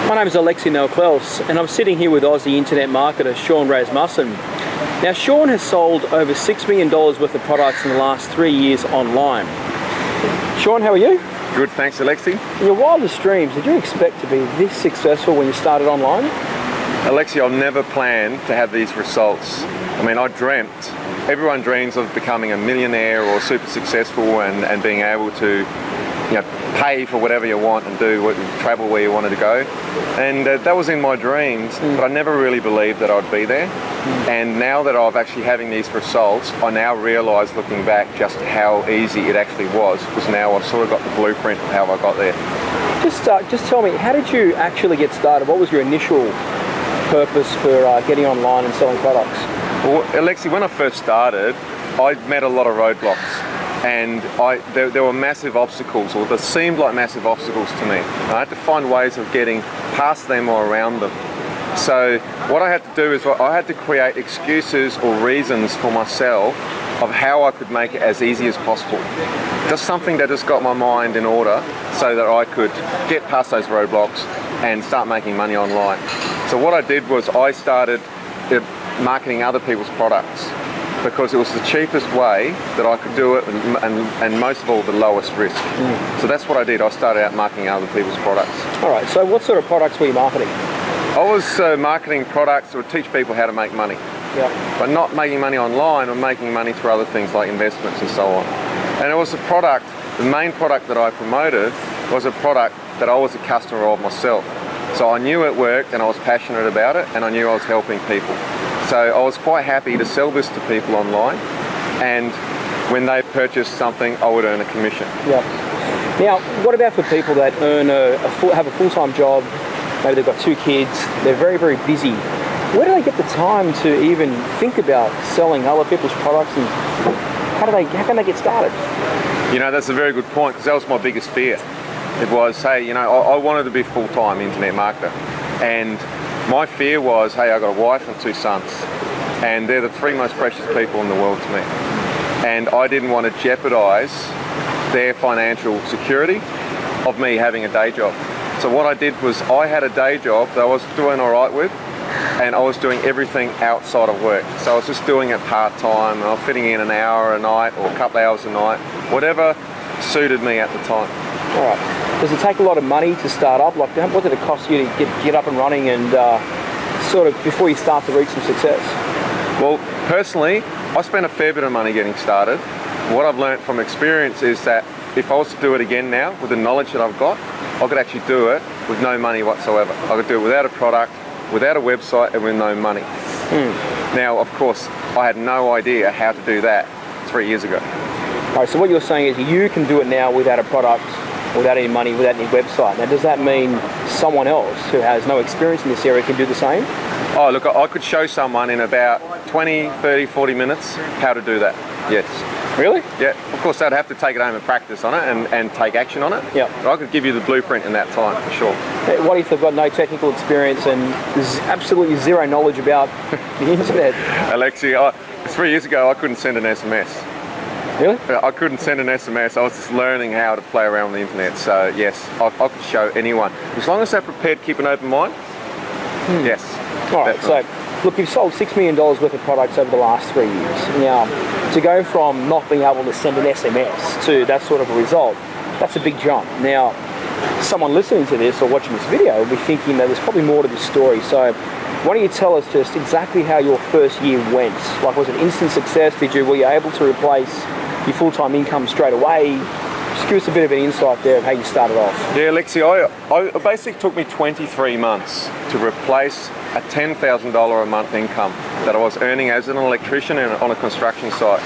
My name is Rasmussen, and I'm sitting here with Aussie Internet Marketer Sean Rasmussen. Now, Sean has sold over $6 million worth of products in the last 3 years online. Sean, how are you? Good, thanks, Alexi. In your wildest dreams, did you expect to be this successful when you started online? Alexi, I've never planned to have these results. I mean, I dreamt. Everyone dreams of becoming a millionaire or super successful and being able to, pay for whatever you want and travel where you wanted to go. And that was in my dreams, but I never really believed that I'd be there. And now that I'm actually having these results, I now realise, looking back, just how easy it actually was, because now I've sort of got the blueprint of how I got there. Just tell me, how did you actually get started? What was your initial purpose for getting online and selling products? Well, Alexi, when I first started, I met a lot of roadblocks. And there were massive obstacles, or there seemed like massive obstacles to me. I had to find ways of getting past them or around them. So what I had to do is I had to create excuses or reasons for myself of how I could make it as easy as possible. Just something that just got my mind in order so that I could get past those roadblocks and start making money online. So what I did was I started marketing other people's products, because it was the cheapest way that I could do it, and most of all, the lowest risk. So that's what I did. I started out marketing other people's products. All right, so what sort of products were you marketing? I was marketing products that would teach people how to make money. Yeah. But not making money online, or making money through other things like investments and so on. And it was a product, the main product that I promoted was a product that I was a customer of myself. So I knew it worked, and I was passionate about it, and I knew I was helping people. So I was quite happy to sell this to people online, and when they purchased something, I would earn a commission. Yeah. Now, what about for people that have a full-time job? Maybe they've got 2 kids. They're very, very busy. Where do they get the time to even think about selling other people's products, and how can they get started? That's a very good point, because that was my biggest fear. It was, hey, I wanted to be a full-time internet marketer, and my fear was, hey, I got a wife and 2 sons, and they're the 3 most precious people in the world to me. And I didn't want to jeopardize their financial security of me having a day job. So what I did was, I had a day job that I was doing all right with, and I was doing everything outside of work. So I was just doing it part-time, and I was fitting in an hour a night or a couple hours a night, whatever suited me at the time. All right. Does it take a lot of money to start up? Like, what did it cost you to get up and running, and sort of before you start to reach some success? Well, personally, I spent a fair bit of money getting started. What I've learned from experience is that if I was to do it again now, with the knowledge that I've got, I could actually do it with no money whatsoever. I could do it without a product, without a website, and with no money. Now, of course, I had no idea how to do that 3 years ago. All right, so what you're saying is you can do it now without a product, without any money, without any website. Now, does that mean someone else who has no experience in this area can do the same? Oh, look, I could show someone in about 20, 30, 40 minutes how to do that. Yes. Really? Yeah. Of course, they'd have to take it home and practice on it and take action on it. Yeah. But I could give you the blueprint in that time, for sure. What if they've got no technical experience and there's absolutely zero knowledge about the internet? Alexi, 3 years ago, I couldn't send an SMS. Really? I couldn't send an SMS. I was just learning how to play around with the internet. So yes, I could show anyone. As long as they're prepared to keep an open mind, yes. All right, so look, you've sold $6 million worth of products over the last 3 years. Now, to go from not being able to send an SMS to that sort of a result, that's a big jump. Now, someone listening to this or watching this video will be thinking that there's probably more to this story. So why don't you tell us just exactly how your first year went? Like, was it instant success? Were you able to replace your full-time income straight away? Just give us a bit of an insight there of how you started off. Yeah, Alexi, it basically took me 23 months to replace a $10,000 a month income that I was earning as an electrician on a construction site.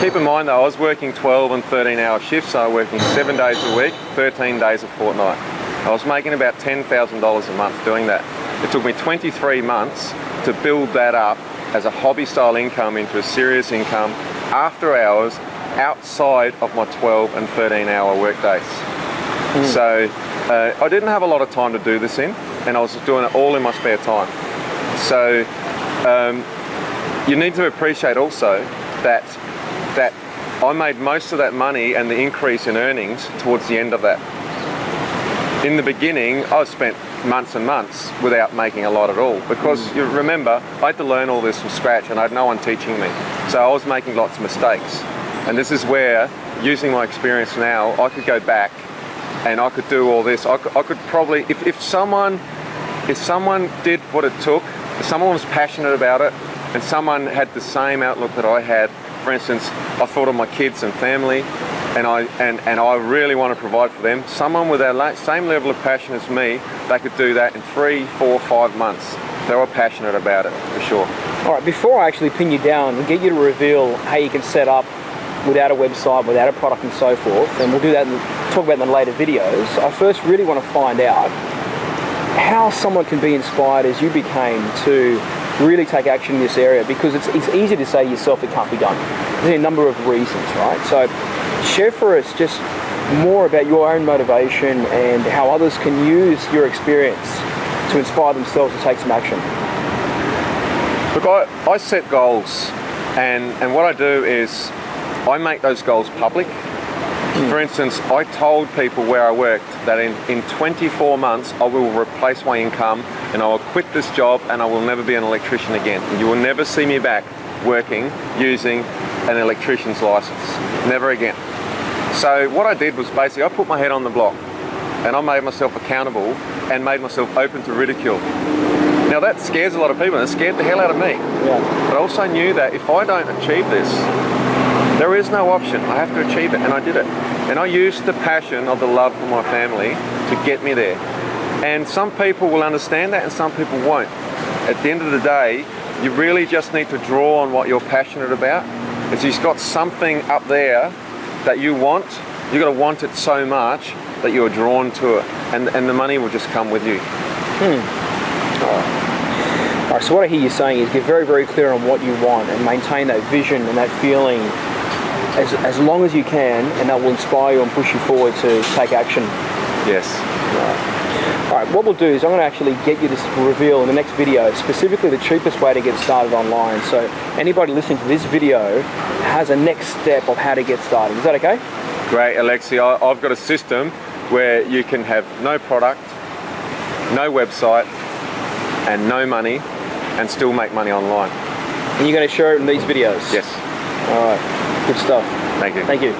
Keep in mind though, I was working 12 and 13-hour shifts, so I was working 7 days a week, 13 days a fortnight. I was making about $10,000 a month doing that. It took me 23 months to build that up as a hobby-style income into a serious income after hours, outside of my 12 and 13-hour work days. So I didn't have a lot of time to do this in, and I was doing it all in my spare time. So you need to appreciate also that I made most of that money and the increase in earnings towards the end of that. in the beginning, I spent months and months without making a lot at all, because you remember, I had to learn all this from scratch and I had no one teaching me. So I was making lots of mistakes. And this is where, using my experience now, I could go back and I could do all this. I could probably, if someone did what it took, if someone was passionate about it, and someone had the same outlook that I had, for instance, I thought of my kids and family, and I really want to provide for them. Someone with that same level of passion as me, they could do that in 3, 4, 5 months. They were passionate about it, for sure. All right, before I actually pin you down and get you to reveal how you can set up without a website, without a product and so forth, and we'll do that and talk about in the later videos, I first really want to find out how someone can be inspired as you became to really take action in this area, because it's easy to say to yourself it can't be done. There's a number of reasons, right? So share for us just more about your own motivation and how others can use your experience to inspire themselves to take some action. Look, I set goals, and what I do is I make those goals public. For instance, I told people where I worked that in 24 months I will replace my income and I will quit this job and I will never be an electrician again. You will never see me back working using an electrician's license. Never again. So what I did was basically I put my head on the block and I made myself accountable and made myself open to ridicule. Now that scares a lot of people, and it scared the hell out of me. Yeah. But I also knew that if I don't achieve this, there is no option. I have to achieve it, and I did it. And I used the passion of the love for my family to get me there. And some people will understand that and some people won't. At the end of the day, you really just need to draw on what you're passionate about. If you've got something up there that you want, you've got to want it so much that you're drawn to it, and the money will just come with you. All right, so what I hear you saying is get very, very clear on what you want and maintain that vision and that feeling as long as you can, and that will inspire you and push you forward to take action. Yes. All right, what we'll do is I'm going to actually get you to reveal in the next video specifically the cheapest way to get started online. So anybody listening to this video has a next step of how to get started. Is that okay? Great, Alexi. I've got a system where you can have no product, no website, and no money, and still make money online. And you're going to share it in these videos? Yes. All right, good stuff. Thank you. Thank you.